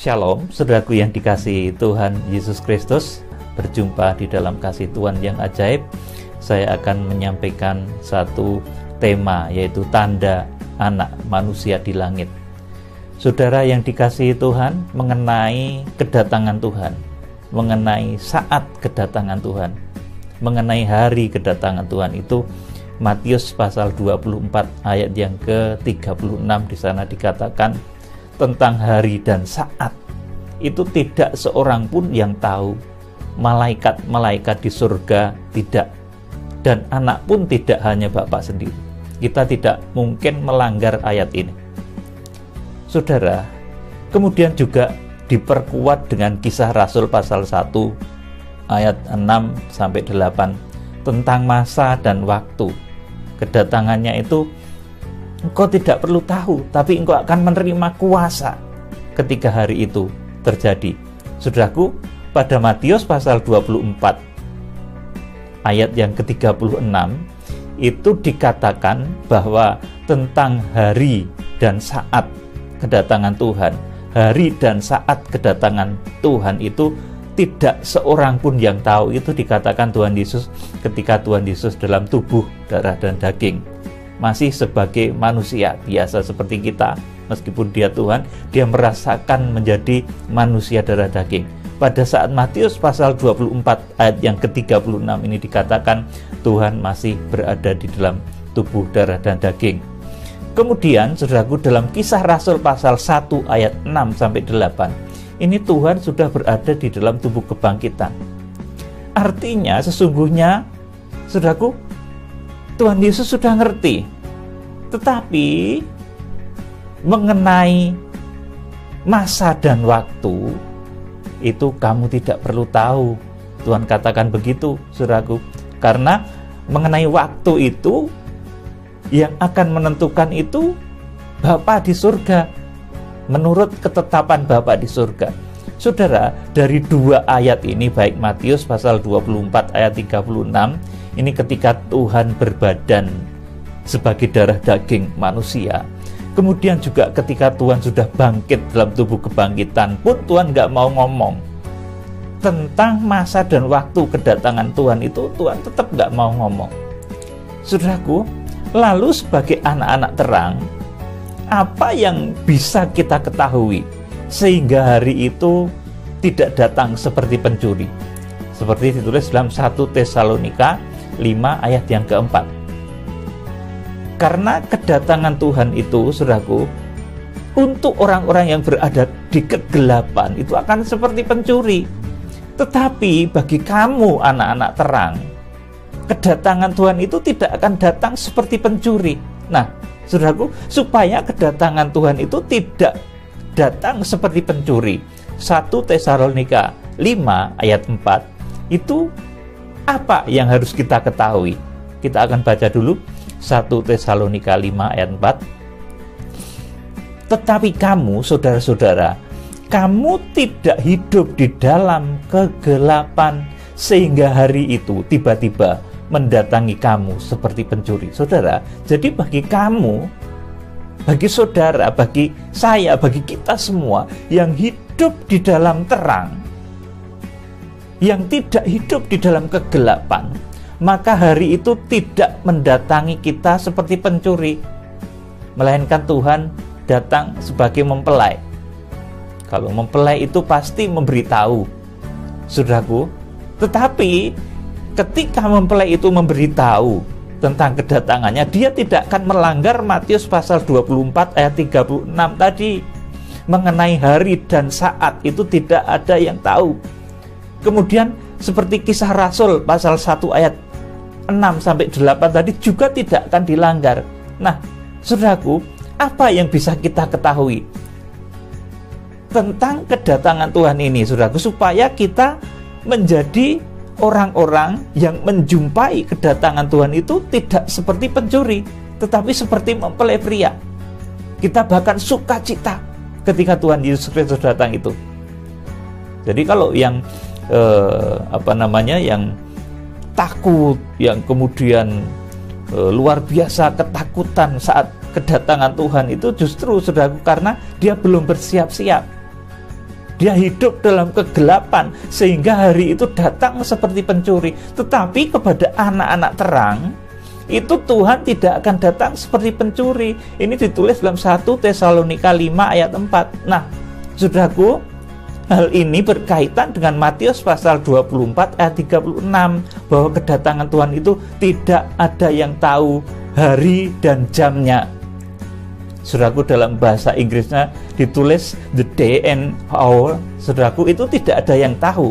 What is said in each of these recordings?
Shalom, saudaraku yang dikasihi Tuhan Yesus Kristus. Berjumpa di dalam kasih Tuhan yang ajaib. Saya akan menyampaikan satu tema, yaitu tanda anak manusia di langit. Saudara yang dikasihi Tuhan, mengenai kedatangan Tuhan, mengenai saat kedatangan Tuhan, mengenai hari kedatangan Tuhan, itu Matius pasal 24 ayat yang ke-36 di sana dikatakan tentang hari dan saat itu tidak seorang pun yang tahu, malaikat-malaikat di surga tidak, dan anak pun tidak, hanya Bapa sendiri. Kita tidak mungkin melanggar ayat ini, saudara. Kemudian juga diperkuat dengan Kisah Rasul pasal 1 ayat 6-8 tentang masa dan waktu kedatangannya itu. Engkau tidak perlu tahu, tapi engkau akan menerima kuasa ketika hari itu terjadi. Saudaraku, pada Matius pasal 24 ayat yang ke-36 itu dikatakan bahwa tentang hari dan saat kedatangan Tuhan. Hari dan saat kedatangan Tuhan itu tidak seorang pun yang tahu. Itu dikatakan Tuhan Yesus ketika Tuhan Yesus dalam tubuh, darah dan daging, masih sebagai manusia biasa seperti kita. Meskipun dia Tuhan, dia merasakan menjadi manusia darah daging. Pada saat Matius pasal 24 ayat yang ke-36 ini dikatakan Tuhan masih berada di dalam tubuh darah dan daging. Kemudian saudaraku, dalam Kisah Rasul pasal 1 ayat 6-8 ini Tuhan sudah berada di dalam tubuh kebangkitan. Artinya sesungguhnya saudaraku, Tuhan Yesus sudah ngerti, tetapi mengenai masa dan waktu itu kamu tidak perlu tahu. Tuhan katakan begitu, saudaraku, karena mengenai waktu itu yang akan menentukan itu Bapa di surga, menurut ketetapan Bapa di surga. Saudara, dari dua ayat ini, baik Matius pasal 24 ayat 36 ini ketika Tuhan berbadan sebagai darah daging manusia, kemudian juga ketika Tuhan sudah bangkit dalam tubuh kebangkitan pun Tuhan nggak mau ngomong tentang masa dan waktu kedatangan Tuhan itu. Tuhan tetap nggak mau ngomong, saudaraku. Lalu sebagai anak-anak terang, apa yang bisa kita ketahui sehingga hari itu tidak datang seperti pencuri, seperti ditulis dalam 1 Tesalonika 5 ayat yang keempat. Karena kedatangan Tuhan itu, saudaraku, untuk orang-orang yang berada di kegelapan itu akan seperti pencuri. Tetapi bagi kamu anak-anak terang, kedatangan Tuhan itu tidak akan datang seperti pencuri. Nah, saudaraku, supaya kedatangan Tuhan itu tidak datang seperti pencuri, 1 Tesalonika 5 ayat 4 itu apa yang harus kita ketahui? Kita akan baca dulu 1 Tesalonika 5 ayat 4. Tetapi kamu, saudara-saudara, kamu tidak hidup di dalam kegelapan sehingga hari itu tiba-tiba mendatangi kamu seperti pencuri. Saudara, jadi bagi kamu, bagi saudara, bagi saya, bagi kita semua yang hidup di dalam terang, yang tidak hidup di dalam kegelapan, maka hari itu tidak mendatangi kita seperti pencuri, melainkan Tuhan datang sebagai mempelai. Kalau mempelai itu pasti memberitahu, saudaraku. Tetapi ketika mempelai itu memberitahu tentang kedatangannya, dia tidak akan melanggar Matius pasal 24 ayat 36 tadi. Mengenai hari dan saat itu tidak ada yang tahu. Kemudian seperti Kisah Rasul pasal 1 ayat 6-8 tadi juga tidak akan dilanggar. Nah, saudaraku, apa yang bisa kita ketahui tentang kedatangan Tuhan ini, saudaraku, supaya kita menjadi orang-orang yang menjumpai kedatangan Tuhan itu tidak seperti pencuri, tetapi seperti mempelai pria. Kita bahkan sukacita ketika Tuhan Yesus Kristus datang itu. Jadi kalau yang yang takut, yang kemudian luar biasa ketakutan saat kedatangan Tuhan itu justru saudaraku karena dia belum bersiap-siap. Dia hidup dalam kegelapan sehingga hari itu datang seperti pencuri. Tetapi kepada anak-anak terang itu Tuhan tidak akan datang seperti pencuri. Ini ditulis dalam 1 Tesalonika 5 ayat 4. Nah, saudaraku, hal ini berkaitan dengan Matius pasal 24 ayat 36, bahwa kedatangan Tuhan itu tidak ada yang tahu hari dan jamnya. Saudaraku, dalam bahasa Inggrisnya ditulis the day and hour. Saudaraku, itu tidak ada yang tahu.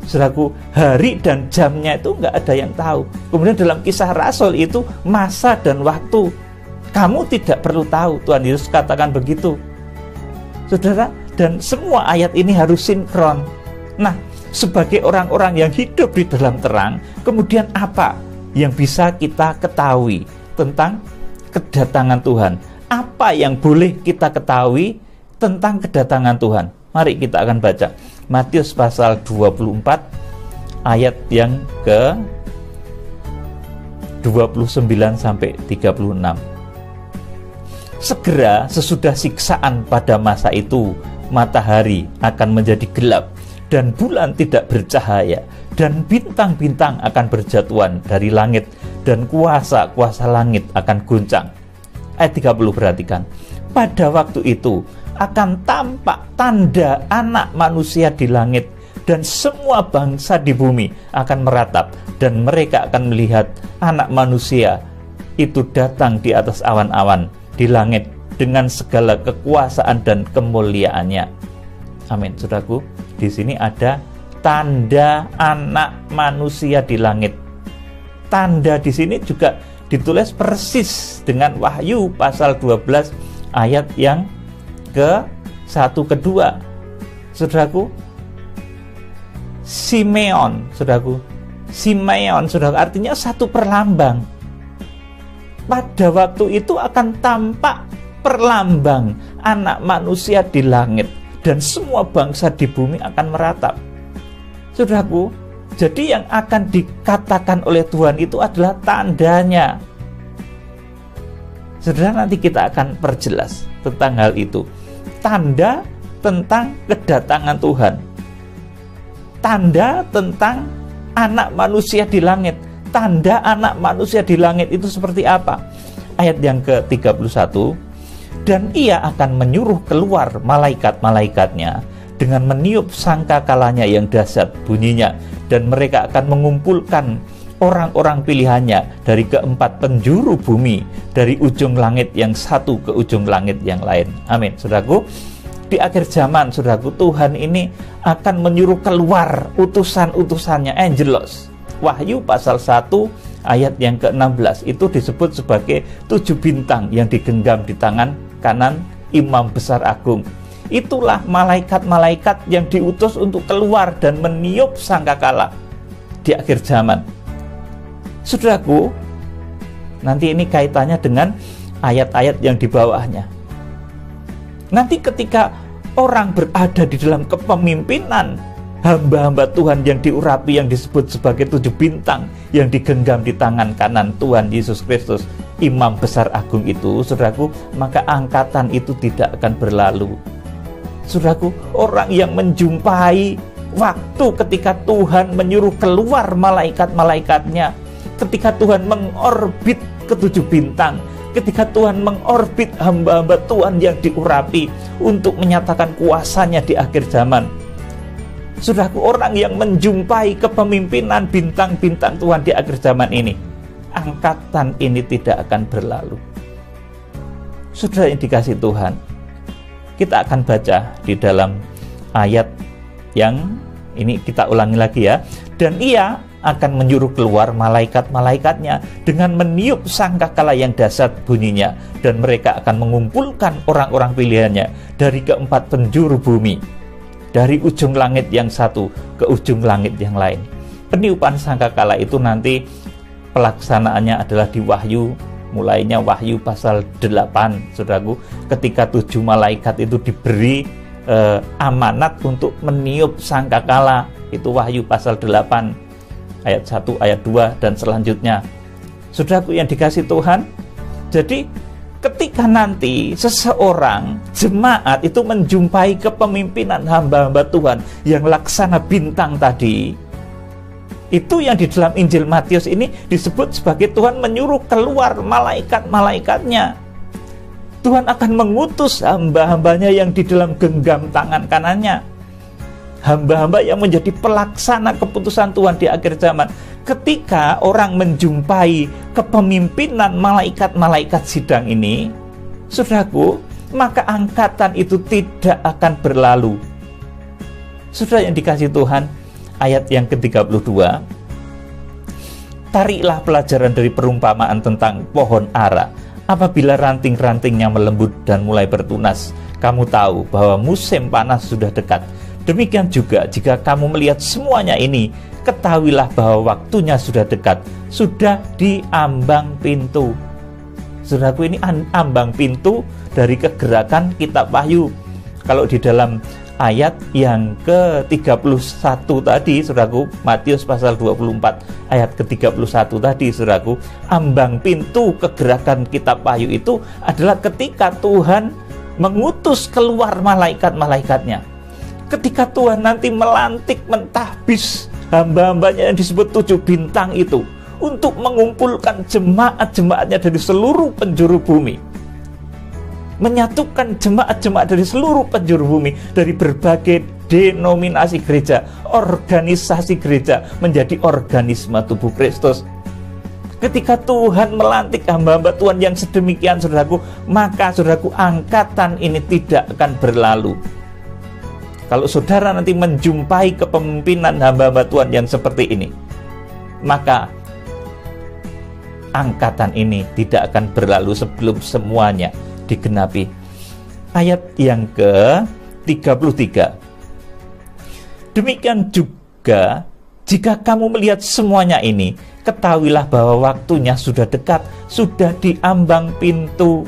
Saudaraku, hari dan jamnya itu nggak ada yang tahu. Kemudian dalam Kisah Rasul itu masa dan waktu kamu tidak perlu tahu. Tuhan Yesus katakan begitu, saudara. Dan semua ayat ini harus sinkron. Nah, sebagai orang-orang yang hidup di dalam terang, kemudian apa yang bisa kita ketahui tentang kedatangan Tuhan? Apa yang boleh kita ketahui tentang kedatangan Tuhan? Mari kita akan baca Matius pasal 24 ayat yang ke 29 sampai 36. Segera sesudah siksaan pada masa itu, matahari akan menjadi gelap dan bulan tidak bercahaya, dan bintang-bintang akan berjatuhan dari langit, dan kuasa-kuasa langit akan goncang. Ayat 30, perhatikan. Pada waktu itu akan tampak tanda Anak Manusia di langit, dan semua bangsa di bumi akan meratap, dan mereka akan melihat Anak Manusia itu datang di atas awan-awan di langit dengan segala kekuasaan dan kemuliaannya. Amin, saudaraku. Di sini ada tanda Anak Manusia di langit. Tanda di sini juga ditulis persis dengan Wahyu pasal 12 ayat yang ke-1 ke-2. Saudaraku, Simeon, saudaraku. Simeon, saudaraku, artinya satu perlambang. Pada waktu itu akan tampak perlambang Anak Manusia di langit, dan semua bangsa di bumi akan meratap. Saudaraku, jadi yang akan dikatakan oleh Tuhan itu adalah tandanya. Saudara, nanti kita akan perjelas tentang hal itu. Tanda tentang kedatangan Tuhan. Tanda tentang Anak Manusia di langit. Tanda Anak Manusia di langit itu seperti apa? Ayat yang ke-31. Dan ia akan menyuruh keluar malaikat-malaikatnya dengan meniup sangkakalanya yang dahsyat bunyinya, dan mereka akan mengumpulkan orang-orang pilihannya dari keempat penjuru bumi, dari ujung langit yang satu ke ujung langit yang lain. Amin, saudaraku. Di akhir zaman, saudaraku, Tuhan ini akan menyuruh keluar utusan-utusannya, angelos. Wahyu pasal 1 ayat yang ke-16 itu disebut sebagai 7 bintang yang digenggam di tangan kanan Imam Besar Agung. Itulah malaikat-malaikat yang diutus untuk keluar dan meniup sangkakala di akhir zaman. Saudaraku, nanti ini kaitannya dengan ayat-ayat yang di bawahnya. Nanti ketika orang berada di dalam kepemimpinan hamba-hamba Tuhan yang diurapi, yang disebut sebagai 7 bintang yang digenggam di tangan kanan Tuhan Yesus Kristus, Imam Besar Agung itu, saudaraku, maka angkatan itu tidak akan berlalu. Saudaraku, orang yang menjumpai waktu ketika Tuhan menyuruh keluar malaikat-malaikatnya, ketika Tuhan mengorbit ke-7 bintang, ketika Tuhan mengorbit hamba-hamba Tuhan yang diurapi untuk menyatakan kuasanya di akhir zaman. Saudaraku, orang yang menjumpai kepemimpinan bintang-bintang Tuhan di akhir zaman ini, angkatan ini tidak akan berlalu. Saudara yang dikasihi Tuhan, kita akan baca di dalam ayat yang ini, kita ulangi lagi ya. Dan ia akan menyuruh keluar malaikat-malaikatnya dengan meniup sangkakala yang dahsyat bunyinya, dan mereka akan mengumpulkan orang-orang pilihannya dari keempat penjuru bumi, dari ujung langit yang satu ke ujung langit yang lain. Peniupan sangkakala itu nanti pelaksanaannya adalah di Wahyu, mulainya Wahyu pasal 8, saudaraku, ketika 7 malaikat itu diberi amanat untuk meniup sangkakala. Itu Wahyu pasal 8 ayat 1, ayat 2 dan selanjutnya. Saudaraku yang dikasihi Tuhan, jadi ketika nanti seseorang jemaat itu menjumpai kepemimpinan hamba-hamba Tuhan yang laksana bintang tadi, itu yang di dalam Injil Matius ini disebut sebagai Tuhan menyuruh keluar malaikat-malaikatnya. Tuhan akan mengutus hamba-hambanya yang di dalam genggam tangan kanannya, hamba-hamba yang menjadi pelaksana keputusan Tuhan di akhir zaman. Ketika orang menjumpai kepemimpinan malaikat-malaikat sidang ini, saudaraku, maka angkatan itu tidak akan berlalu. Saudara yang dikasihi Tuhan, ayat yang ke-32, tariklah pelajaran dari perumpamaan tentang pohon ara. Apabila ranting-rantingnya melembut dan mulai bertunas, kamu tahu bahwa musim panas sudah dekat. Demikian juga jika kamu melihat semuanya ini, ketahuilah bahwa waktunya sudah dekat, sudah di ambang pintu. Saudaraku, ini ambang pintu dari kegerakan kitab Wahyu. Kalau di dalam ayat yang ke-31 tadi, saudaraku, Matius pasal 24 ayat ke-31 tadi, saudaraku, ambang pintu kegerakan kitab Wahyu itu adalah ketika Tuhan mengutus keluar malaikat-malaikatnya. Ketika Tuhan nanti melantik, mentahbis hamba-hambanya yang disebut 7 bintang itu untuk mengumpulkan jemaat-jemaatnya dari seluruh penjuru bumi, menyatukan jemaat-jemaat dari seluruh penjuru bumi, dari berbagai denominasi gereja, organisasi gereja, menjadi organisme tubuh Kristus. Ketika Tuhan melantik hamba-hamba Tuhan yang sedemikian, saudaraku, maka saudaraku, angkatan ini tidak akan berlalu. Kalau saudara nanti menjumpai kepemimpinan hamba-hamba Tuhan yang seperti ini, maka angkatan ini tidak akan berlalu sebelum semuanya digenapi. Ayat yang ke-33. Demikian juga jika kamu melihat semuanya ini, ketahuilah bahwa waktunya sudah dekat, sudah di ambang pintu.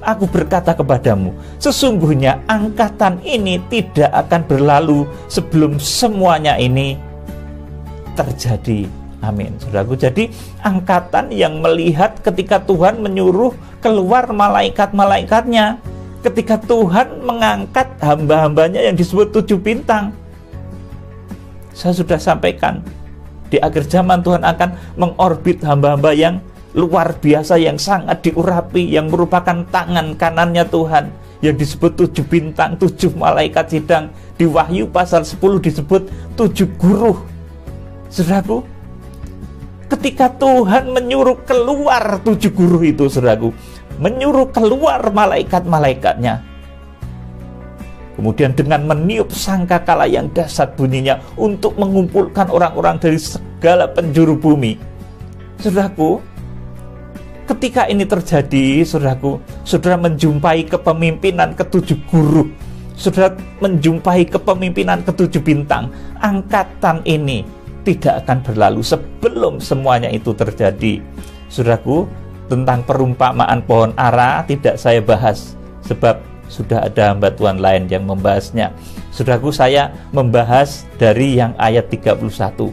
Aku berkata kepadamu, sesungguhnya angkatan ini tidak akan berlalu sebelum semuanya ini terjadi. Amin. Saudaraku, jadi angkatan yang melihat ketika Tuhan menyuruh keluar malaikat-malaikatnya, ketika Tuhan mengangkat hamba-hambanya yang disebut 7 bintang. Saya sudah sampaikan, di akhir zaman Tuhan akan mengorbit hamba-hamba yang luar biasa, yang sangat diurapi, yang merupakan tangan kanannya Tuhan, yang disebut 7 bintang, 7 malaikat sidang. Di Wahyu pasal 10 disebut 7 guru. Saudaraku, ketika Tuhan menyuruh keluar 7 guru itu, saudaraku, menyuruh keluar malaikat-malaikatnya, kemudian dengan meniup sangkakala yang dahsyat bunyinya untuk mengumpulkan orang-orang dari segala penjuru bumi. Saudaraku, ketika ini terjadi, saudaraku, saudara menjumpai kepemimpinan ke-7 guru, saudara menjumpai kepemimpinan ke-7 bintang. Angkatan ini tidak akan berlalu sebelum semuanya itu terjadi. Saudaraku, tentang perumpamaan pohon ara tidak saya bahas, sebab sudah ada hamba Tuhan lain yang membahasnya. Saudaraku, saya membahas dari yang ayat 31,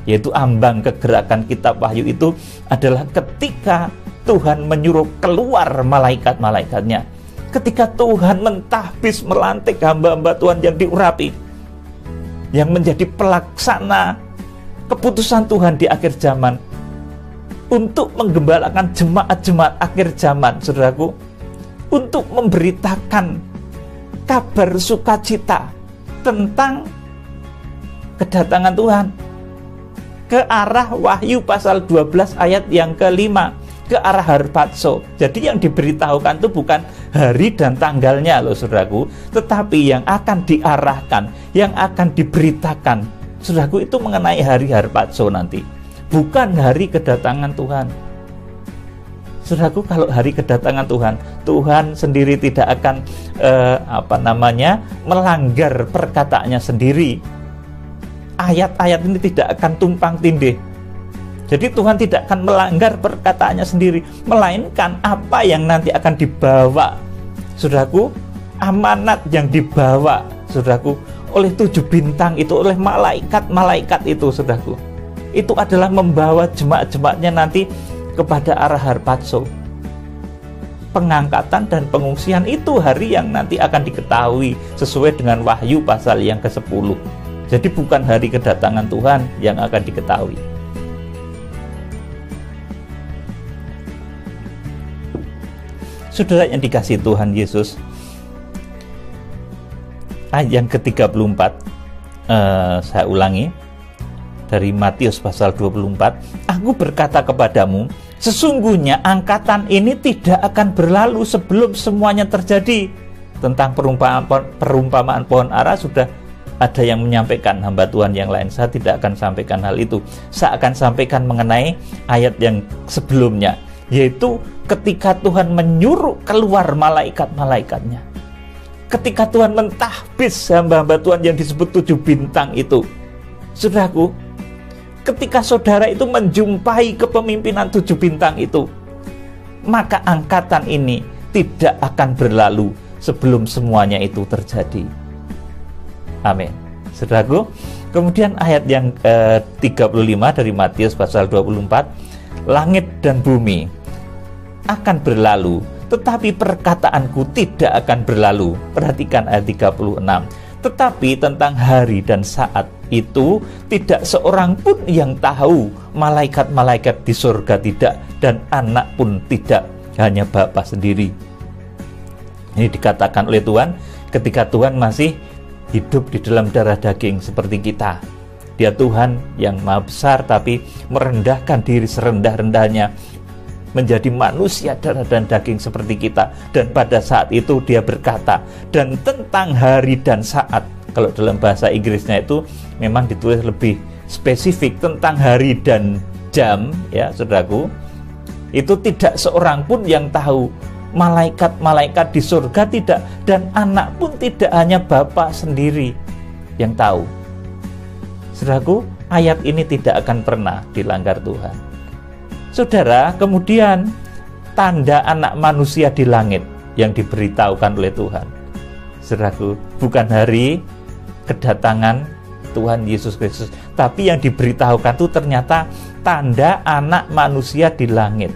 yaitu ambang kegerakan kitab Wahyu itu adalah ketika Tuhan menyuruh keluar malaikat-malaikatnya, ketika Tuhan mentahbis, melantik hamba-hamba Tuhan yang diurapi, yang menjadi pelaksana keputusan Tuhan di akhir zaman untuk menggembalakan jemaat-jemaat akhir zaman, saudaraku, untuk memberitakan kabar sukacita tentang kedatangan Tuhan ke arah Wahyu pasal 12 ayat yang ke-5, ke arah harpazo. Jadi yang diberitahukan itu bukan hari dan tanggalnya loh, saudaraku, tetapi yang akan diarahkan, yang akan diberitakan, saudaraku, itu mengenai hari harpazo nanti, bukan hari kedatangan Tuhan. Saudaraku, kalau hari kedatangan Tuhan, Tuhan sendiri tidak akan melanggar perkataannya sendiri. Ayat-ayat ini tidak akan tumpang tindih. Jadi Tuhan tidak akan melanggar perkataannya sendiri, melainkan apa yang nanti akan dibawa, saudaraku, amanat yang dibawa, saudaraku, oleh 7 bintang itu, oleh malaikat-malaikat itu, saudaraku, itu adalah membawa jemaat-jemaatnya nanti kepada arah harpazo. pengangkatan dan pengungsian itu hari yang nanti akan diketahui sesuai dengan Wahyu pasal yang ke-10. Jadi bukan hari kedatangan Tuhan yang akan diketahui. Saudara yang dikasihi Tuhan Yesus, ayat yang ke-34, saya ulangi, dari Matius pasal 24, aku berkata kepadamu, sesungguhnya angkatan ini tidak akan berlalu sebelum semuanya terjadi. Tentang perumpamaan pohon ara sudah ada yang menyampaikan hamba Tuhan yang lain. Saya tidak akan sampaikan hal itu. Saya akan sampaikan mengenai ayat yang sebelumnya, yaitu ketika Tuhan menyuruh keluar malaikat-malaikatnya. Ketika Tuhan mentahbis hamba-hamba Tuhan yang disebut 7 bintang itu. Saudaraku, ketika saudara itu menjumpai kepemimpinan 7 bintang itu, maka angkatan ini tidak akan berlalu sebelum semuanya itu terjadi. Amin. Saudaraku, kemudian ayat yang ke-35 dari Matius pasal 24, langit dan bumi akan berlalu, tetapi perkataanku tidak akan berlalu. Perhatikan ayat 36. Tetapi tentang hari dan saat itu tidak seorang pun yang tahu, malaikat-malaikat di surga tidak, dan anak pun tidak, hanya Bapa sendiri. Ini dikatakan oleh Tuhan ketika Tuhan masih hidup di dalam darah daging seperti kita. Dia Tuhan yang maha besar tapi merendahkan diri serendah-rendahnya menjadi manusia darah dan daging seperti kita. Dan pada saat itu dia berkata, dan tentang hari dan saat, kalau dalam bahasa Inggrisnya itu memang ditulis lebih spesifik, tentang hari dan jam, ya saudaraku, itu tidak seorang pun yang tahu, malaikat-malaikat di surga tidak, dan anak pun tidak, hanya Bapa sendiri yang tahu. Saudaraku, ayat ini tidak akan pernah dilanggar Tuhan. Saudara, kemudian tanda anak manusia di langit yang diberitahukan oleh Tuhan. Saudaraku, bukan hari kedatangan Tuhan Yesus Kristus, tapi yang diberitahukan itu ternyata tanda anak manusia di langit.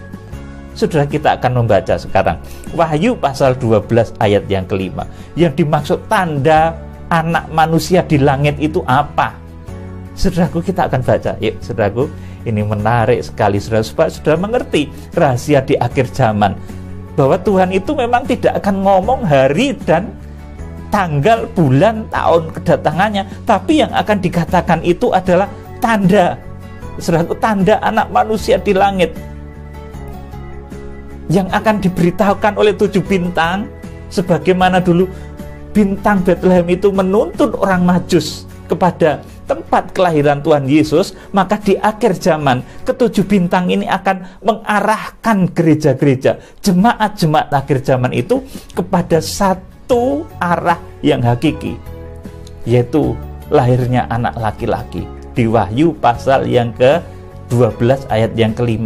Saudara, kita akan membaca sekarang Wahyu pasal 12 ayat yang ke-5. Yang dimaksud tanda anak manusia di langit itu apa? Saudaraku, kita akan baca. Yuk, saudaraku, ini menarik sekali, saudara, supaya saudara mengerti rahasia di akhir zaman, bahwa Tuhan itu memang tidak akan ngomong hari dan tanggal, bulan, tahun kedatangannya, tapi yang akan dikatakan itu adalah tanda. Saudaraku, tanda anak manusia di langit yang akan diberitahukan oleh 7 bintang, sebagaimana dulu bintang Bethlehem itu menuntun orang Majus kepada tempat kelahiran Tuhan Yesus, maka di akhir zaman ke-7 bintang ini akan mengarahkan gereja-gereja, jemaat-jemaat akhir zaman itu kepada satu arah yang hakiki, yaitu lahirnya anak laki-laki. Di Wahyu pasal yang ke-12 ayat yang ke-5.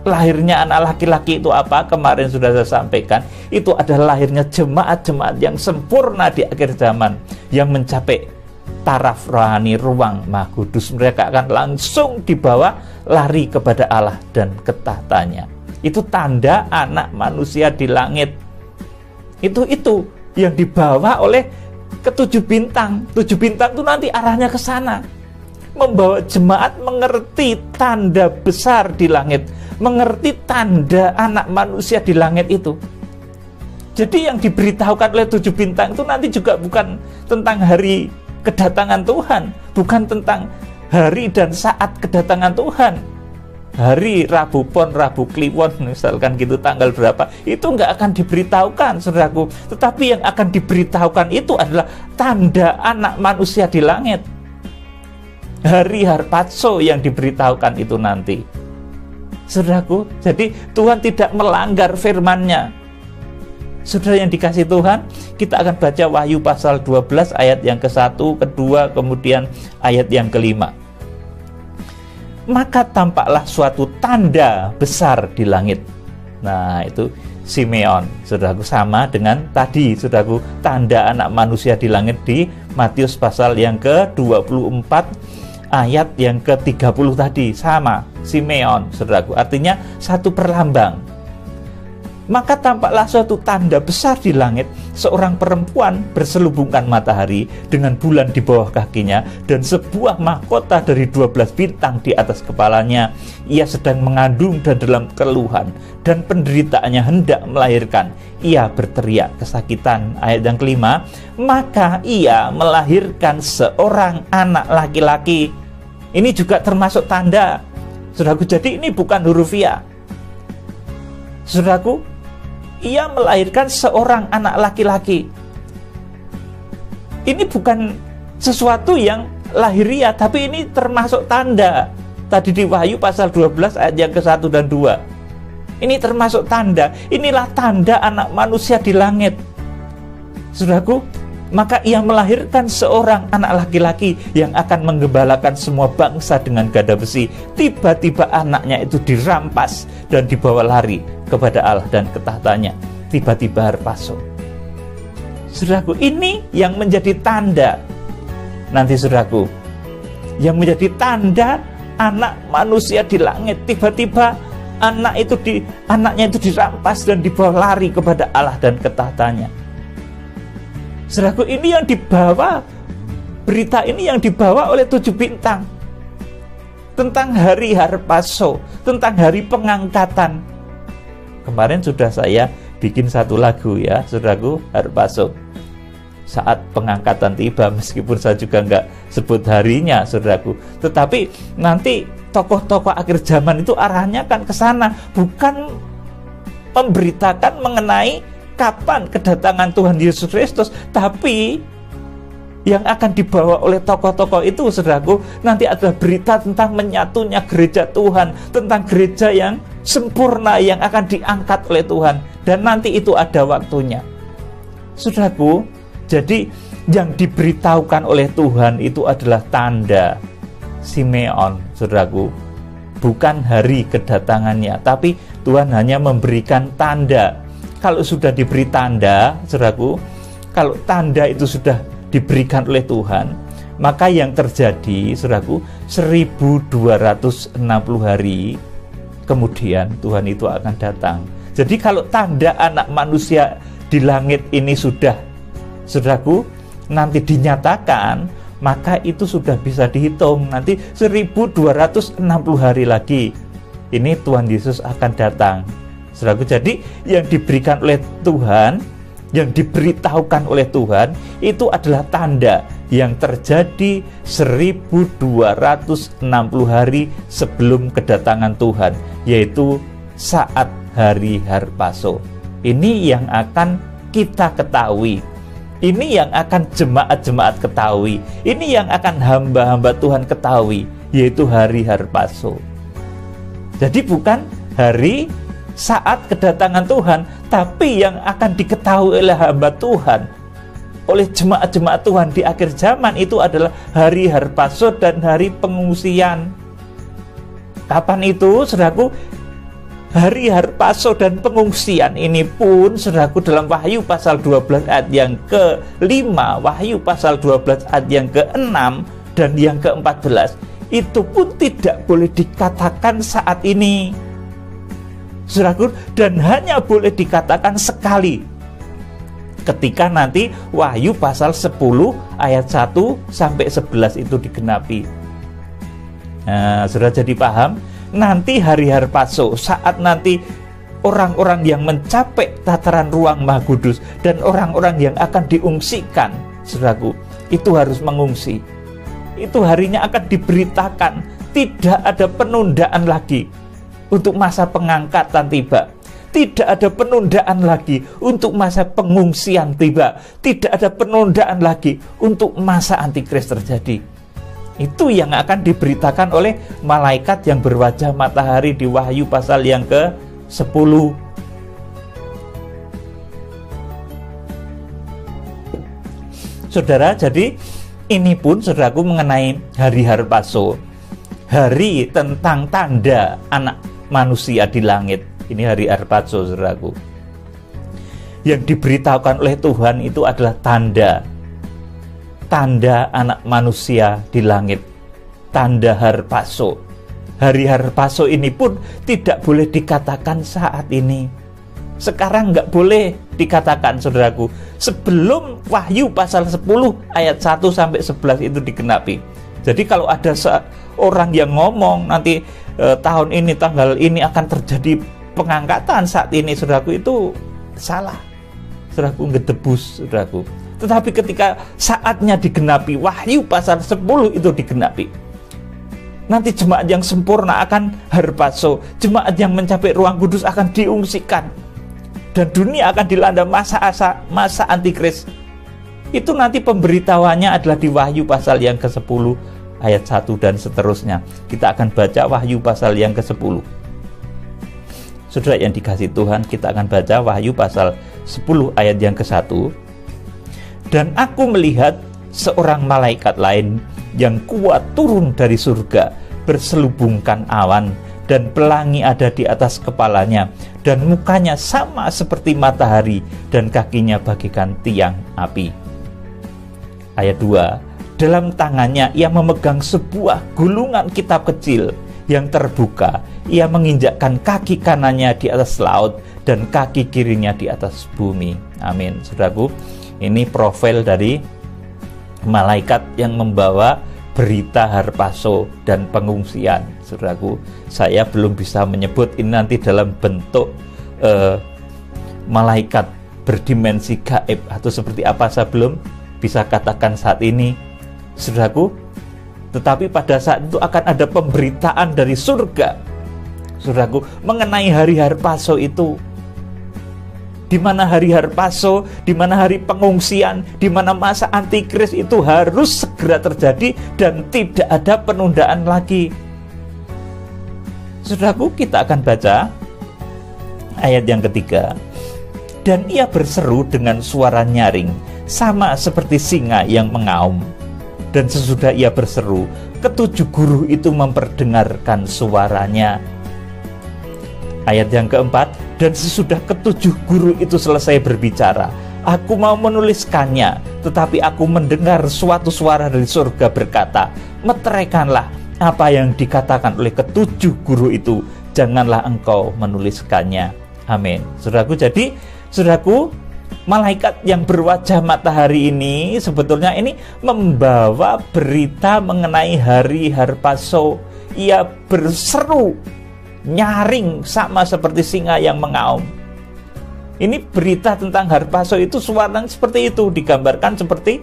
Lahirnya anak laki-laki itu apa? Kemarin sudah saya sampaikan, itu adalah lahirnya jemaat-jemaat yang sempurna di akhir zaman, yang mencapai taraf rohani ruang Maha Kudus. Mereka akan langsung dibawa lari kepada Allah dan ketahtanya. Itu tanda anak manusia di langit. Itu yang dibawa oleh ke-7 bintang. 7 bintang itu nanti arahnya ke sana, membawa jemaat mengerti tanda besar di langit, mengerti tanda anak manusia di langit itu. Jadi yang diberitahukan oleh 7 bintang itu nanti juga bukan tentang hari kedatangan Tuhan, bukan tentang hari dan saat kedatangan Tuhan. Hari Rabu Pon, Rabu Kliwon, misalkan gitu, tanggal berapa, itu nggak akan diberitahukan, saudaraku. Tetapi yang akan diberitahukan itu adalah tanda anak manusia di langit. Hari Harpatso yang diberitahukan itu nanti, saudaraku. Jadi Tuhan tidak melanggar firman-Nya. Saudara yang dikasihi Tuhan, kita akan baca Wahyu pasal 12 ayat yang ke-1, kedua, kemudian ayat yang ke-5. Maka tampaklah suatu tanda besar di langit. Nah, itu Simeon, saudaraku, sama dengan tadi, saudaraku, tanda anak manusia di langit di Matius pasal yang ke-24 ayat yang ke-30 tadi, sama Simeon, saudaraku. Artinya satu perlambang. Maka tampaklah suatu tanda besar di langit, seorang perempuan berselubungkan matahari dengan bulan di bawah kakinya dan sebuah mahkota dari 12 bintang di atas kepalanya. Ia sedang mengandung dan dalam keluhan, dan penderitaannya hendak melahirkan. Ia berteriak kesakitan. Ayat yang kelima, maka ia melahirkan seorang anak laki-laki. Ini juga termasuk tanda. Saudaraku, jadi ini bukan huruf ya. Saudaraku, ia melahirkan seorang anak laki-laki. Ini bukan sesuatu yang lahiriah, tapi ini termasuk tanda. Tadi di Wahyu pasal 12 ayat yang ke-1 dan 2. Ini termasuk tanda. Inilah tanda anak manusia di langit. Saudaraku, maka ia melahirkan seorang anak laki-laki yang akan menggembalakan semua bangsa dengan gada besi. Tiba-tiba anaknya itu dirampas dan dibawa lari kepada Allah dan ke tahtanya. Tiba-tiba harpazo. Saudaraku, ini yang menjadi tanda. Nanti saudaraku, yang menjadi tanda anak manusia di langit. Tiba-tiba anaknya itu dirampas dan dibawa lari kepada Allah dan ke tahtanya. Saudaraku, ini yang dibawa, berita ini yang dibawa oleh 7 bintang. Tentang hari harpazo, tentang hari pengangkatan. Kemarin sudah saya bikin satu lagu ya, saudaraku, harpazo. Saat pengangkatan tiba, meskipun saya juga nggak sebut harinya, saudaraku. Tetapi nanti tokoh-tokoh akhir zaman itu arahnya kan ke sana, bukan memberitakan mengenai kapan kedatangan Tuhan Yesus Kristus, tapi yang akan dibawa oleh tokoh-tokoh itu, saudaraku, nanti adalah berita tentang menyatunya gereja Tuhan, tentang gereja yang sempurna yang akan diangkat oleh Tuhan, dan nanti itu ada waktunya. Saudaraku, jadi yang diberitahukan oleh Tuhan itu adalah tanda Simeon, saudaraku, bukan hari kedatangannya, tapi Tuhan hanya memberikan tanda. Kalau sudah diberi tanda, saudaraku, kalau tanda itu sudah diberikan oleh Tuhan, maka yang terjadi, saudaraku, 1260 hari kemudian Tuhan itu akan datang. Jadi kalau tanda anak manusia di langit ini sudah, saudaraku, nanti dinyatakan, maka itu sudah bisa dihitung. Nanti 1260 hari lagi ini Tuhan Yesus akan datang, saudaraku. Jadi yang diberikan oleh Tuhan, yang diberitahukan oleh Tuhan, itu adalah tanda yang terjadi 1260 hari sebelum kedatangan Tuhan, yaitu saat hari harpazo. Ini yang akan kita ketahui, ini yang akan jemaat-jemaat ketahui, ini yang akan hamba-hamba Tuhan ketahui, yaitu hari harpazo. Jadi bukan hari saat kedatangan Tuhan, tapi yang akan diketahui oleh hamba Tuhan, oleh jemaat-jemaat Tuhan di akhir zaman, itu adalah hari harpazo dan hari pengungsian. Kapan itu, saudaraku? Hari harpazo dan pengungsian ini pun, saudaraku, dalam Wahyu pasal 12 ayat yang ke-5, Wahyu pasal 12 ayat yang ke-6 dan yang ke-14, itu pun tidak boleh dikatakan saat ini, saudaraku, dan hanya boleh dikatakan sekali, ketika nanti Wahyu pasal 10 ayat 1 sampai 11 itu digenapi. Nah, sudah jadi paham? Nanti hari harpazo, saat nanti orang-orang yang mencapai tataran ruang Maha Kudus dan orang-orang yang akan diungsikan, saudaraku, itu harus mengungsi. Itu harinya akan diberitakan, tidak ada penundaan lagi untuk masa pengangkatan tiba. Tidak ada penundaan lagi untuk masa pengungsian tiba. Tidak ada penundaan lagi untuk masa antikris terjadi. Itu yang akan diberitakan oleh malaikat yang berwajah matahari di Wahyu pasal yang ke-10. Saudara, jadi ini pun, saudaraku, mengenai hari harpazo, hari tentang tanda anak manusia di langit. Ini hari harpazo, saudaraku. Yang diberitahukan oleh Tuhan itu adalah tanda anak manusia di langit, tanda harpazo. Hari harpazo ini pun tidak boleh dikatakan saat ini, Sekarang nggak boleh dikatakan, saudaraku, sebelum Wahyu pasal 10 ayat 1 sampai 11 itu digenapi. Jadi kalau ada orang yang ngomong nanti tahun ini, tanggal ini akan terjadi pengangkatan saat ini, saudaraku, itu salah. Saudaraku, ngedebus, saudaraku. Tetapi ketika saatnya digenapi, Wahyu pasal 10 itu digenapi, nanti jemaat yang sempurna akan harpazo, jemaat yang mencapai ruang kudus akan diungsikan, dan dunia akan dilanda masa antikris. Itu nanti pemberitahuannya adalah di Wahyu pasal yang ke-10 ayat 1 dan seterusnya. Kita akan baca Wahyu pasal yang ke-10. Saudara yang dikasihi Tuhan, kita akan baca Wahyu pasal 10 ayat yang ke-1. Dan aku melihat seorang malaikat lain yang kuat turun dari surga, berselubungkan awan, dan pelangi ada di atas kepalanya, dan mukanya sama seperti matahari, dan kakinya bagaikan tiang api. Ayat 2, dalam tangannya ia memegang sebuah gulungan kitab kecil yang terbuka. Ia menginjakkan kaki kanannya di atas laut, dan kaki kirinya di atas bumi. Amin. Saudaraku, ini profil dari malaikat yang membawa berita harpazo dan pengungsian. Saudaraku, saya belum bisa menyebut ini nanti dalam bentuk malaikat berdimensi gaib atau seperti apa, saya belum bisa katakan saat ini, saudaraku. Tetapi pada saat itu akan ada pemberitaan dari surga, saudaraku, mengenai hari harpazo itu. Di mana hari harpazo, di mana hari pengungsian, di mana masa antikris itu harus segera terjadi dan tidak ada penundaan lagi. Saudaraku, kita akan baca ayat yang ketiga. Dan ia berseru dengan suara nyaring, sama seperti singa yang mengaum. Dan sesudah ia berseru, ketujuh guru itu memperdengarkan suaranya. Ayat yang keempat, dan sesudah ketujuh guru itu selesai berbicara, aku mau menuliskannya, tetapi aku mendengar suatu suara dari surga berkata, meteraikanlah apa yang dikatakan oleh ketujuh guru itu, janganlah engkau menuliskannya. Amin. Saudaraku, jadi saudaraku, malaikat yang berwajah matahari ini sebetulnya ini membawa berita mengenai hari harpazo. Ia berseru nyaring sama seperti singa yang mengaum. Ini berita tentang harpazo itu suaranya seperti itu, digambarkan seperti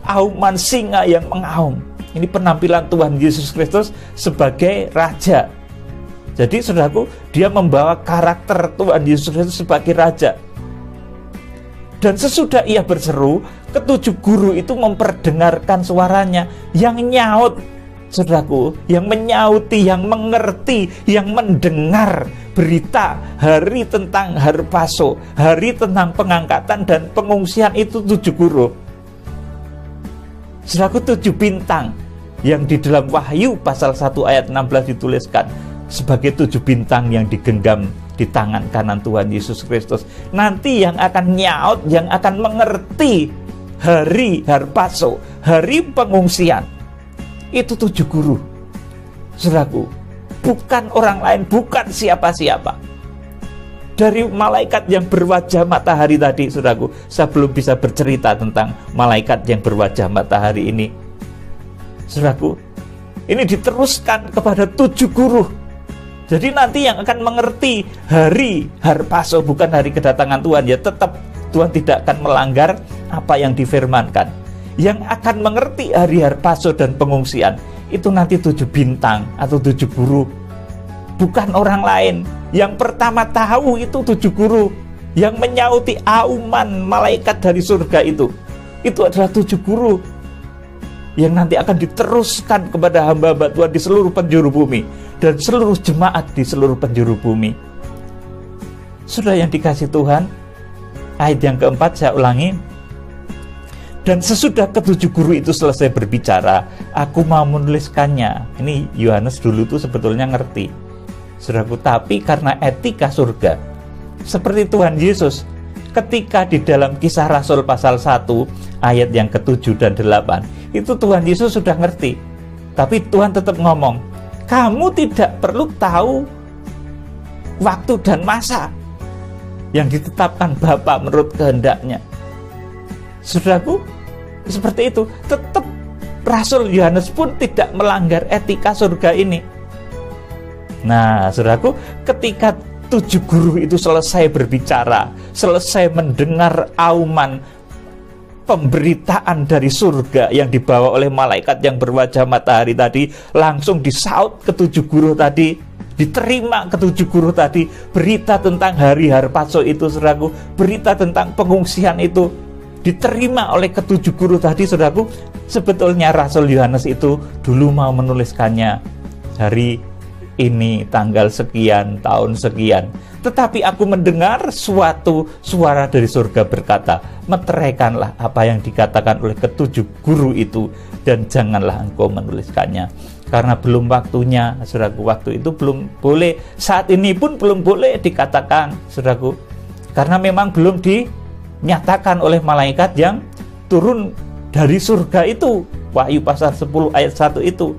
auman singa yang mengaum. Ini penampilan Tuhan Yesus Kristus sebagai raja. Jadi saudaraku, dia membawa karakter Tuhan Yesus Kristus sebagai raja. Dan sesudah ia berseru, ketujuh guru itu memperdengarkan suaranya. Yang nyaut, saudaraku, yang menyauti, yang mengerti, yang mendengar berita hari tentang harpazo, hari tentang pengangkatan dan pengungsian itu tujuh guru. Saudaraku, tujuh bintang yang di dalam Wahyu pasal 1 ayat 16 dituliskan sebagai tujuh bintang yang digenggam di tangan kanan Tuhan Yesus Kristus. Nanti yang akan nyaut, yang akan mengerti hari harpazo, hari pengungsian, itu tujuh guru. Saudaraku, bukan orang lain, bukan siapa-siapa. Dari malaikat yang berwajah matahari tadi, saudaraku, saya belum bisa bercerita tentang malaikat yang berwajah matahari ini. Saudaraku, ini diteruskan kepada tujuh guru. Jadi nanti yang akan mengerti hari harpazo, bukan hari kedatangan Tuhan, ya tetap Tuhan tidak akan melanggar apa yang difirmankan. Yang akan mengerti hari harpazo dan pengungsian itu nanti tujuh bintang atau tujuh guru, bukan orang lain. Yang pertama tahu itu tujuh guru, yang menyauti auman malaikat dari surga itu adalah tujuh guru yang nanti akan diteruskan kepada hamba-hamba Tuhan di seluruh penjuru bumi dan seluruh jemaat di seluruh penjuru bumi. Saudara yang dikasihi Tuhan, ayat yang keempat saya ulangi. Dan sesudah ketujuh guru itu selesai berbicara, aku mau menuliskannya. Ini Yohanes dulu tuh sebetulnya ngerti, saudaraku, tapi karena etika surga, seperti Tuhan Yesus ketika di dalam Kisah Rasul pasal 1 ayat yang ke-7 dan 8, itu Tuhan Yesus sudah ngerti, tapi Tuhan tetap ngomong, kamu tidak perlu tahu waktu dan masa. yang ditetapkan Bapa menurut kehendaknya. Saudaraku, seperti itu. Tetap Rasul Yohanes pun tidak melanggar etika surga ini. Nah, saudaraku, ketika 7 guru itu selesai berbicara, selesai mendengar auman pemberitaan dari surga yang dibawa oleh malaikat yang berwajah matahari tadi, langsung disaut ke 7 guru tadi, diterima ke 7 guru tadi, berita tentang hari harpazo itu, saudaraku, berita tentang pengungsian itu diterima oleh ke 7 guru tadi, saudaraku. Sebetulnya Rasul Yohanes itu dulu mau menuliskannya hari ini tanggal sekian, tahun sekian. Tetapi aku mendengar suatu suara dari surga berkata, meteraikanlah apa yang dikatakan oleh ke-7 guru itu, dan janganlah engkau menuliskannya. Karena belum waktunya, saudaraku, waktu itu belum boleh, saat ini pun belum boleh dikatakan, saudaraku. Karena memang belum dinyatakan oleh malaikat yang turun dari surga itu. Wahyu pasal 10 ayat 1 itu.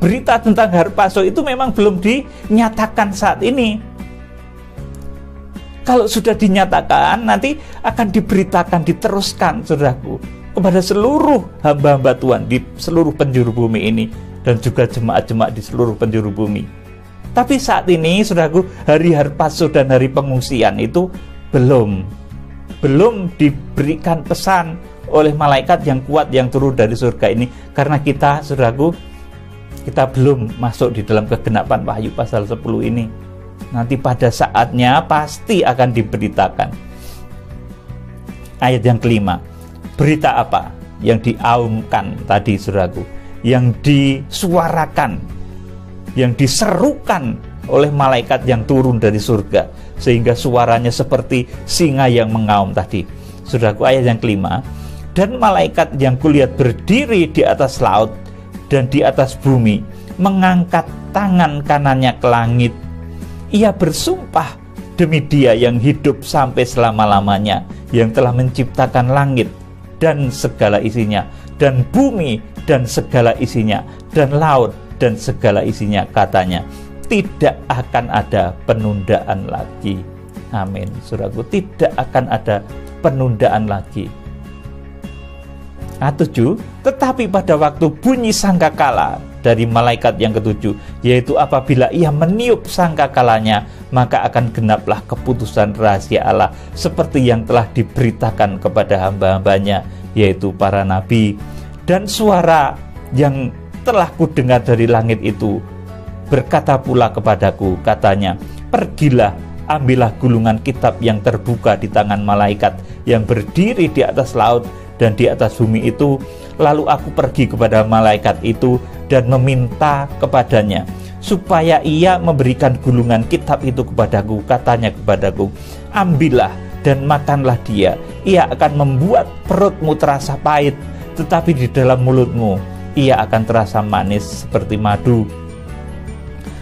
Berita tentang harpazo itu memang belum dinyatakan saat ini. Kalau sudah dinyatakan, nanti akan diberitakan, diteruskan, saudaraku, kepada seluruh hamba-hamba Tuhan di seluruh penjuru bumi ini, dan juga jemaat-jemaat di seluruh penjuru bumi. Tapi saat ini, saudaraku, hari harpazo dan hari pengungsian itu belum diberikan pesan oleh malaikat yang kuat yang turun dari surga ini, karena kita, saudaraku, kita belum masuk di dalam kegenapan Wahyu pasal 10 ini. Nanti pada saatnya pasti akan diberitakan. Ayat yang kelima, berita apa yang diaumkan tadi, saudaraku, yang disuarakan, yang diserukan oleh malaikat yang turun dari surga, sehingga suaranya seperti singa yang mengaum tadi, saudaraku. Ayat yang kelima, dan malaikat yang kulihat berdiri di atas laut dan di atas bumi, mengangkat tangan kanannya ke langit. Ia bersumpah demi Dia yang hidup sampai selama-lamanya, yang telah menciptakan langit dan segala isinya, dan bumi dan segala isinya, dan laut dan segala isinya, katanya, tidak akan ada penundaan lagi. Amin, saudaraku, tidak akan ada penundaan lagi. 7. Tetapi pada waktu bunyi sangkakala dari malaikat yang ke-7, yaitu apabila ia meniup sangkakalanya, maka akan genaplah keputusan rahasia Allah seperti yang telah diberitakan kepada hamba-hambanya, yaitu para nabi. Dan suara yang telah kudengar dari langit itu berkata pula kepadaku, katanya, pergilah, ambillah gulungan kitab yang terbuka di tangan malaikat yang berdiri di atas laut dan di atas bumi itu. Lalu aku pergi kepada malaikat itu dan meminta kepadanya supaya ia memberikan gulungan kitab itu kepadaku. Katanya kepadaku, ambillah dan makanlah dia. Ia akan membuat perutmu terasa pahit, tetapi di dalam mulutmu ia akan terasa manis seperti madu.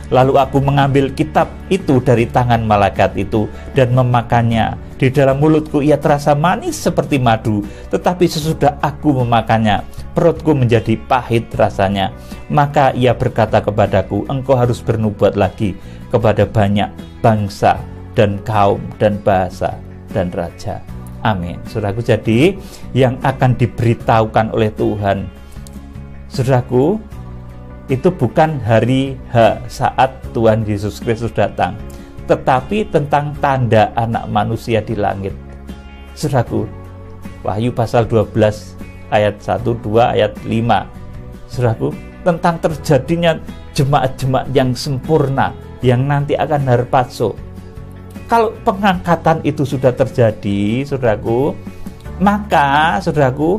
Lalu aku mengambil kitab itu dari tangan malaikat itu dan memakannya. Di dalam mulutku ia terasa manis seperti madu, tetapi sesudah aku memakannya, perutku menjadi pahit rasanya. Maka ia berkata kepadaku, engkau harus bernubuat lagi kepada banyak bangsa dan kaum dan bahasa dan raja. Amin. Saudaraku, jadi yang akan diberitahukan oleh Tuhan, saudaraku, itu bukan hari H saat Tuhan Yesus Kristus datang, tetapi tentang tanda anak manusia di langit. Saudaraku, Wahyu pasal 12 ayat 1, 2, ayat 5. Saudaraku, tentang terjadinya jemaat-jemaat yang sempurna yang nanti akan harpazo. Kalau pengangkatan itu sudah terjadi, saudaraku, maka saudaraku,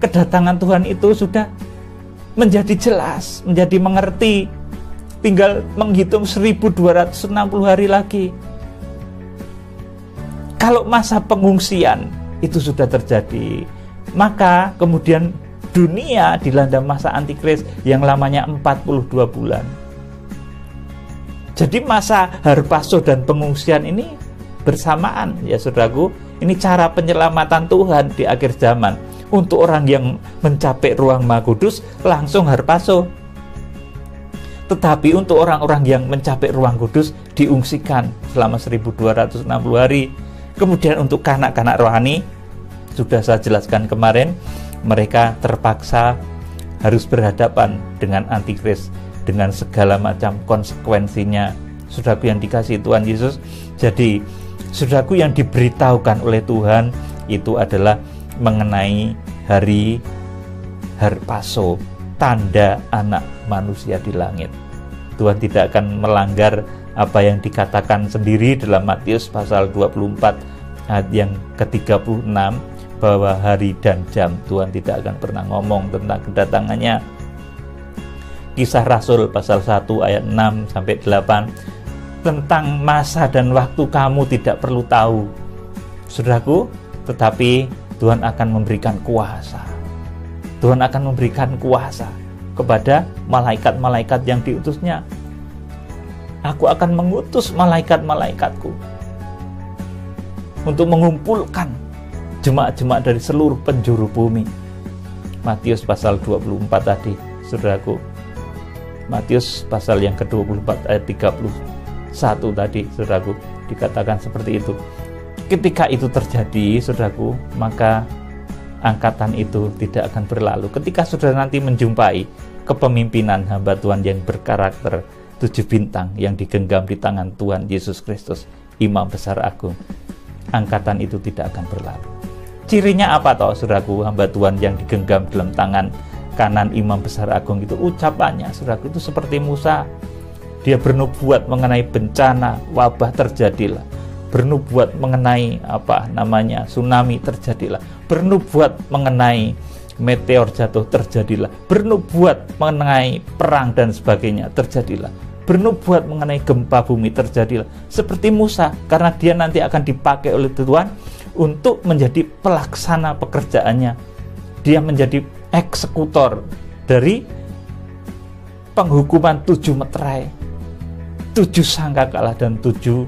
kedatangan Tuhan itu sudah menjadi jelas, menjadi mengerti. Tinggal menghitung 1260 hari lagi. Kalau masa pengungsian itu sudah terjadi, maka kemudian dunia dilanda masa antikris yang lamanya 42 bulan. Jadi masa harpazo dan pengungsian ini bersamaan, ya saudaraku. Ini cara penyelamatan Tuhan di akhir zaman. Untuk orang yang mencapai ruang Maha Kudus, langsung harpazo. Tetapi untuk orang-orang yang mencapai ruang kudus diungsikan selama 1260 hari. Kemudian untuk kanak-kanak rohani, sudah saya jelaskan kemarin, mereka terpaksa harus berhadapan dengan antikris, dengan segala macam konsekuensinya. Saudaraku yang dikasihi Tuhan Yesus, jadi saudaraku yang diberitahukan oleh Tuhan itu adalah mengenai hari Harpaso, tanda anak manusia di langit. Tuhan tidak akan melanggar apa yang dikatakan sendiri dalam Matius pasal 24 ayat yang ke-36, bahwa hari dan jam Tuhan tidak akan pernah ngomong tentang kedatangannya. Kisah Rasul pasal 1 ayat 6 sampai 8, tentang masa dan waktu kamu tidak perlu tahu, saudaraku, tetapi Tuhan akan memberikan kuasa. Tuhan akan memberikan kuasa kepada malaikat-malaikat yang diutusnya. Aku akan mengutus malaikat-malaikatku untuk mengumpulkan jemaat-jemaat dari seluruh penjuru bumi. Matius pasal 24 tadi, saudaraku. Matius pasal yang ke-24 ayat 31 tadi, saudaraku, dikatakan seperti itu. Ketika itu terjadi, saudaraku, maka angkatan itu tidak akan berlalu. Ketika saudara nanti menjumpai kepemimpinan hamba Tuhan yang berkarakter 7 bintang yang digenggam di tangan Tuhan Yesus Kristus, Imam Besar Agung, angkatan itu tidak akan berlalu. Cirinya apa toh, saudaraku, hamba Tuhan yang digenggam dalam tangan kanan Imam Besar Agung itu? Ucapannya, saudaraku, itu seperti Musa. Dia bernubuat mengenai bencana, wabah terjadilah. Bernubuat mengenai tsunami terjadilah. Bernubuat mengenai meteor jatuh terjadilah. Bernubuat mengenai perang dan sebagainya terjadilah. Bernubuat mengenai gempa bumi terjadilah. Seperti Musa, karena dia nanti akan dipakai oleh Tuhan untuk menjadi pelaksana pekerjaannya. Dia menjadi eksekutor dari penghukuman 7 meterai, 7 sangkakala, dan 7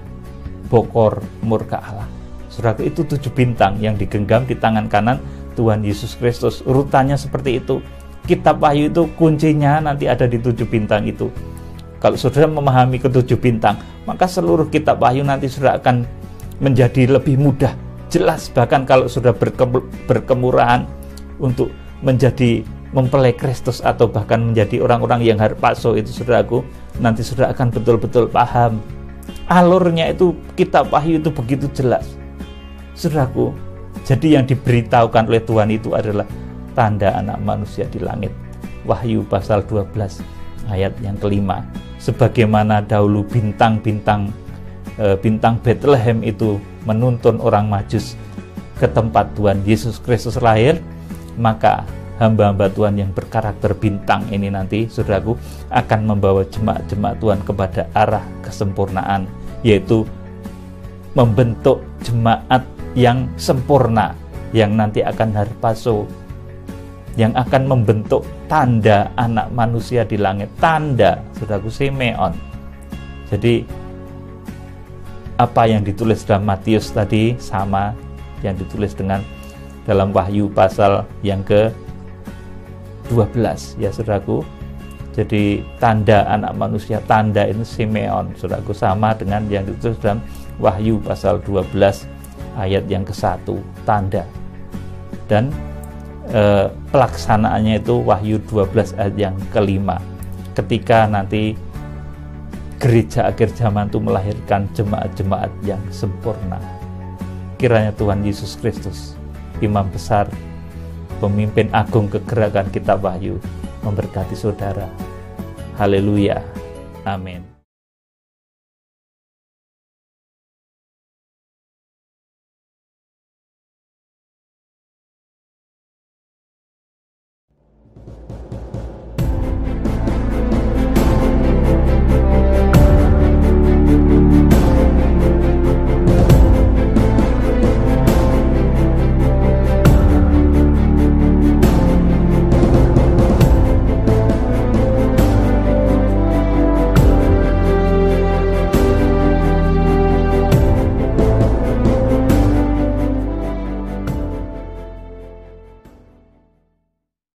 bokor murka Allah. Saudara, itu 7 bintang yang digenggam di tangan kanan Tuhan Yesus Kristus. Urutannya seperti itu. Kitab Wahyu itu kuncinya nanti ada di 7 bintang itu. Kalau saudara memahami ke-7 bintang, maka seluruh kitab Wahyu nanti saudara akan menjadi lebih mudah, jelas. Bahkan kalau sudah berkemurahan untuk menjadi mempelai Kristus atau bahkan menjadi orang-orang yang harpaso itu, saudaraku, nanti saudara akan betul-betul paham. Alurnya itu kitab Wahyu itu begitu jelas, saudaraku. Jadi yang diberitahukan oleh Tuhan itu adalah tanda anak manusia di langit. Wahyu pasal 12 ayat yang ke-5. Sebagaimana dahulu bintang Bethlehem itu menuntun orang Majus ke tempat Tuhan Yesus Kristus lahir, maka hamba-hamba Tuhan yang berkarakter bintang ini nanti, saudaraku, akan membawa jemaat-jemaat Tuhan kepada arah kesempurnaan, yaitu membentuk jemaat yang sempurna, yang nanti akan harpaso, yang akan membentuk tanda anak manusia di langit. Tanda, saudaraku, Simeon. Jadi apa yang ditulis dalam Matius tadi sama yang ditulis dengan dalam Wahyu pasal yang ke-12, ya saudaraku. Jadi tanda anak manusia, tanda itu Simeon, saudaraku, sama dengan yang ditulis dalam Wahyu pasal 12 ayat yang ke-1, tanda. Dan pelaksanaannya itu Wahyu 12 ayat yang ke-5, ketika nanti gereja akhir zaman itu melahirkan jemaat-jemaat yang sempurna. Kiranya Tuhan Yesus Kristus, Imam Besar, pemimpin agung kegerakan kitab Wahyu, memberkati saudara. Haleluya. Amin.